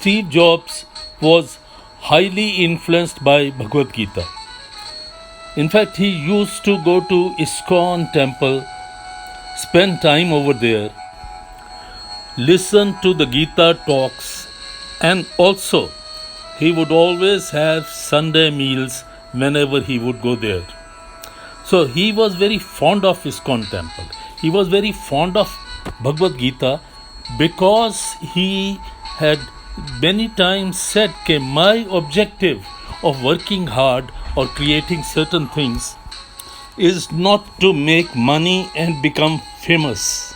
Steve Jobs was highly influenced by Bhagavad Gita. In fact, he used to go to ISKCON temple, spend time over there, listen to the Gita talks, and also he would always have Sunday meals whenever he would go there. So he was very fond of ISKCON temple. He was very fond of Bhagavad Gita because he had many times said that my objective of working hard or creating certain things is not to make money and become famous.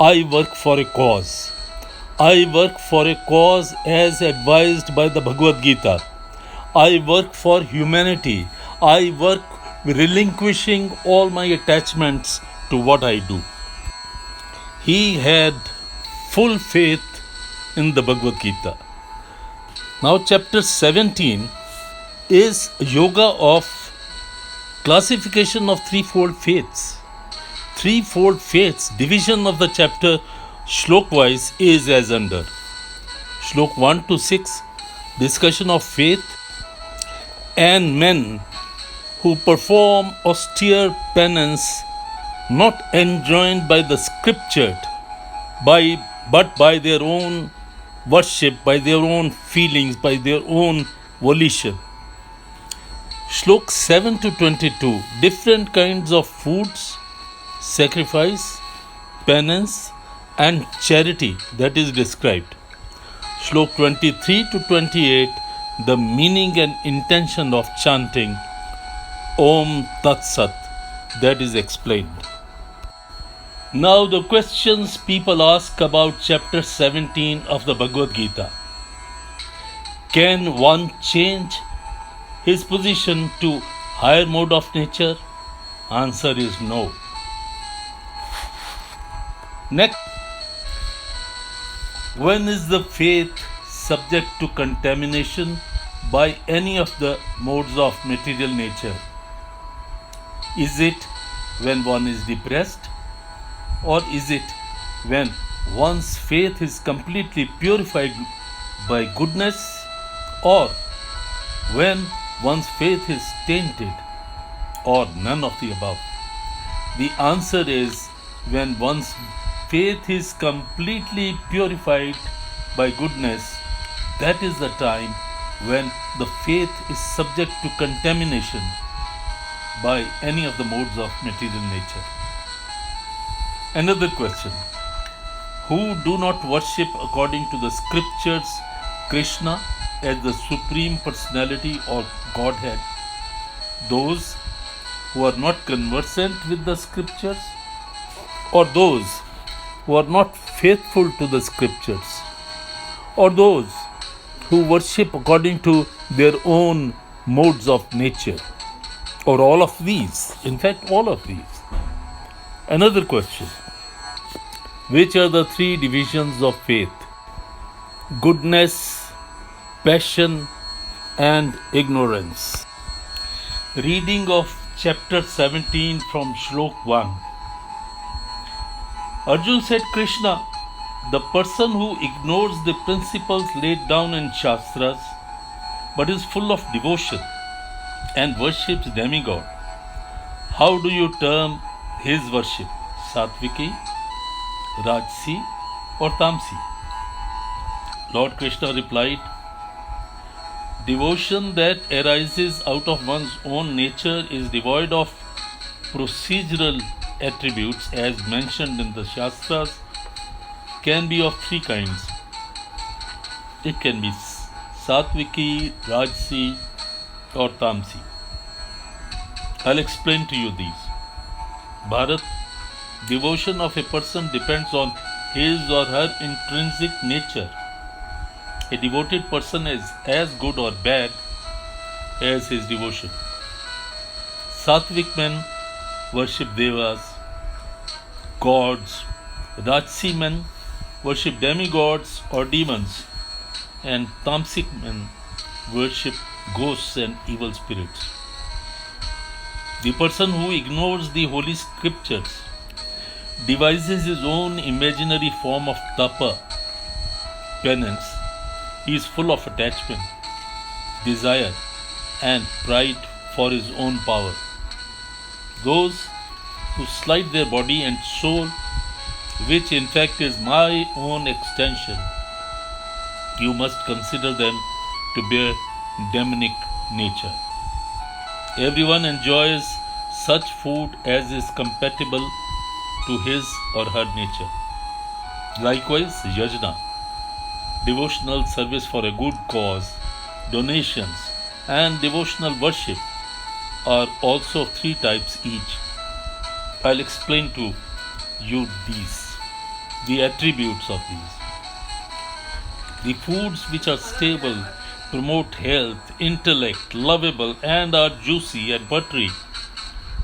I work for a cause. I work for a cause as advised by the Bhagavad Gita. I work for humanity. I work relinquishing all my attachments to what I do. He had full faith in the Bhagavad Gita. Now, chapter 17 is yoga of classification of threefold faiths. Threefold faiths, division of the chapter shlok wise is as under. Shlok 1 to 6, discussion of faith and men who perform austere penance not enjoined by the scripture but by their own worship, by their own feelings, by their own volition. Shlok 7 to 22, different kinds of foods, sacrifice, penance and charity that is described. Shlok 23 to 28, the meaning and intention of chanting Om Tat Sat, that is explained. Now the questions people ask about chapter 17 of the Bhagavad Gita. Can one change his position to higher mode of nature? Answer is no. Next, when is the faith subject to contamination by any of the modes of material nature? Is it when one is depressed, or is it when one's faith is completely purified by goodness, or when one's faith is tainted, or none of the above? The answer is when one's faith is completely purified by goodness. That is the time when the faith is subject to contamination by any of the modes of material nature. Another question. Who do not worship according to the scriptures Krishna as the Supreme Personality or Godhead? Those who are not conversant with the scriptures, or those who are not faithful to the scriptures, or those who worship according to their own modes of nature, or all of these? In fact, all of these. Another question. Which are the three divisions of faith? Goodness, passion, and ignorance. Reading of chapter 17 from Shlok 1. Arjun said, Krishna, the person who ignores the principles laid down in Shastras but is full of devotion and worships demigod, how do you term his worship? Satviki, Rajsi, or Tamsi? Lord Krishna replied, devotion that arises out of one's own nature is devoid of procedural attributes as mentioned in the Shastras, can be of three kinds. It can be Satviki, Rajsi, or Tamsi. I'll explain to you these. Bharat, devotion of a person depends on his or her intrinsic nature. A devoted person is as good or bad as his devotion. Satvik men worship devas, gods. Rajsi men worship demigods or demons, and Tamsic men worship ghosts and evil spirits. The person who ignores the holy scriptures devises his own imaginary form of tapa, penance, He is full of attachment, desire, and pride for his own power. Those who slight their body and soul, which in fact is my own extension, you must consider them to bear demonic nature. Everyone enjoys such food as is compatible to his or her nature. Likewise, yajna, devotional service for a good cause, donations, and devotional worship are also of three types each. I'll explain to you the attributes of these. The foods which are stable, promote health, intellect, lovable, and are juicy and buttery,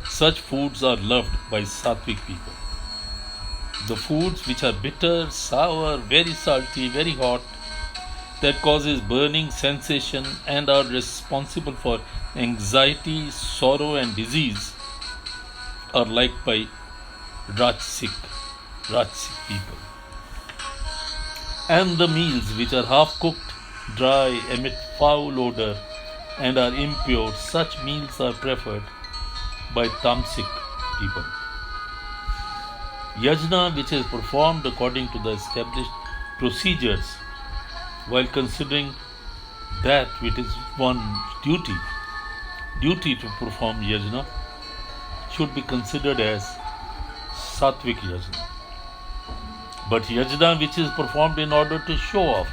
such foods are loved by sattvic people. The foods which are bitter, sour, very salty, very hot, that causes burning sensation and are responsible for anxiety, sorrow, and disease, are liked by Rajasic people. And the meals which are half cooked, dry, emit foul odor, and are impure, such meals are preferred by Tamasic people. Yajna, which is performed according to the established procedures, while considering that which is one's duty to perform yajna, should be considered as sattvic yajna. But yajna which is performed in order to show off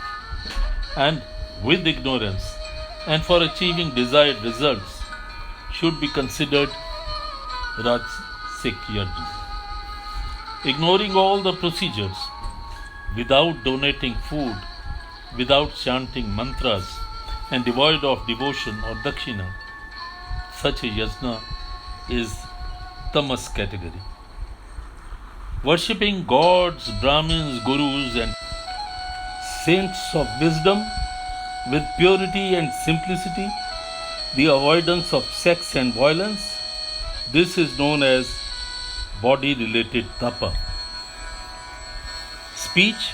and with ignorance and for achieving desired results should be considered Rajasic yajna. Ignoring all the procedures, without donating food, without chanting mantras, and devoid of devotion or dakshina, such a yajna is tamas category. Worshipping gods, Brahmins, gurus, and saints of wisdom with purity and simplicity, the avoidance of sex and violence, this is known as body-related tapa. Speech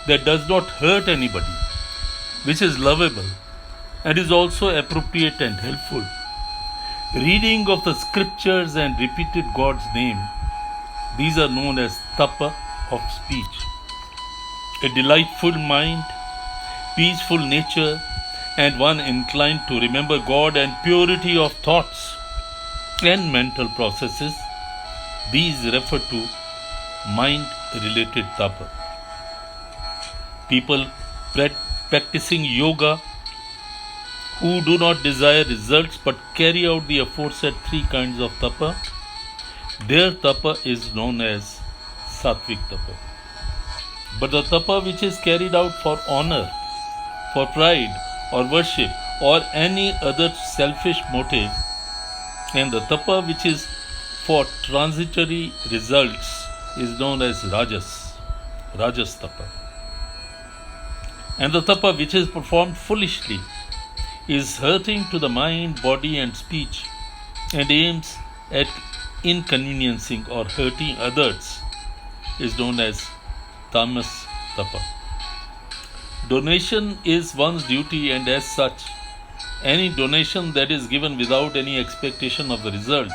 that does not hurt anybody, which is lovable and is also appropriate and helpful. Reading of the scriptures and repeated God's name, these are known as tapa of speech. A delightful mind, peaceful nature, and one inclined to remember God and purity of thoughts and mental processes, these refer to mind-related tapa. People practicing yoga who do not desire results but carry out the aforesaid three kinds of tapa, their tapa is known as sattvic tapa. But the tapa which is carried out for honor, for pride or worship or any other selfish motive, and the tapa which is for transitory results is known as rajas tapa. And the tapa which is performed foolishly, is hurting to the mind, body and speech, and aims at inconveniencing or hurting others, is known as tamas tapa. Donation is one's duty, and as such, any donation that is given without any expectation of the result,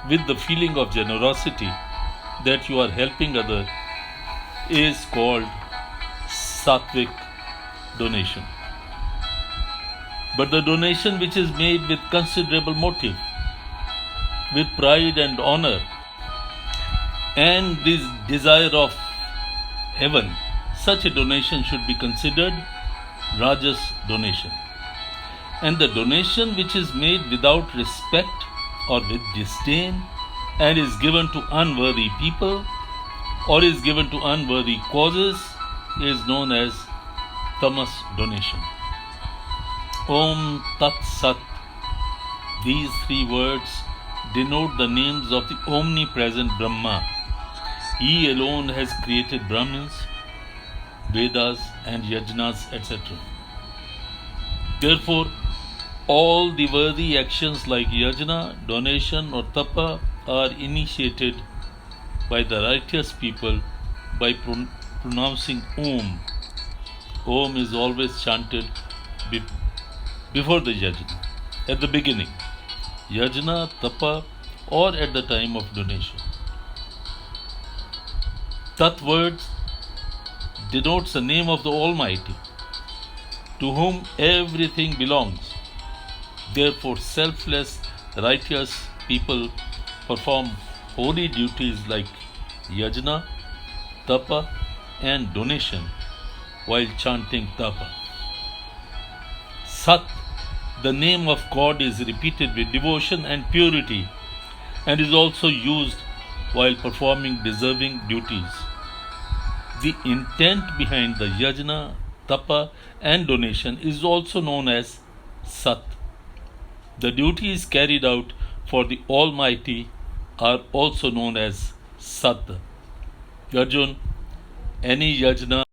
with the feeling of generosity that you are helping others, is called sattvic donation. But the donation which is made with considerable motive, with pride and honor, and this desire of heaven, such a donation should be considered rajas donation. And the donation which is made without respect or with disdain and is given to unworthy people or is given to unworthy causes is known as tamas donation. Om Tat Sat. These three words denote the names of the omnipresent Brahma. He alone has created Brahmins, Vedas and Yajnas, etc. Therefore, all the worthy actions like yajna, donation or tapa are initiated by the righteous people by pronouncing Om, Om is always chanted be- before the yajna, at the beginning, yajna, tapa, or at the time of donation. Tat word denotes the name of the Almighty, to whom everything belongs. Therefore, selfless, righteous people perform holy duties like yajna, tapa, and donation while chanting tapa. Sat, the name of God, is repeated with devotion and purity and is also used while performing deserving duties. The intent behind the yajna, tapa, and donation is also known as sat. The duties carried out for the Almighty are also known as sat. Arjun, any yajna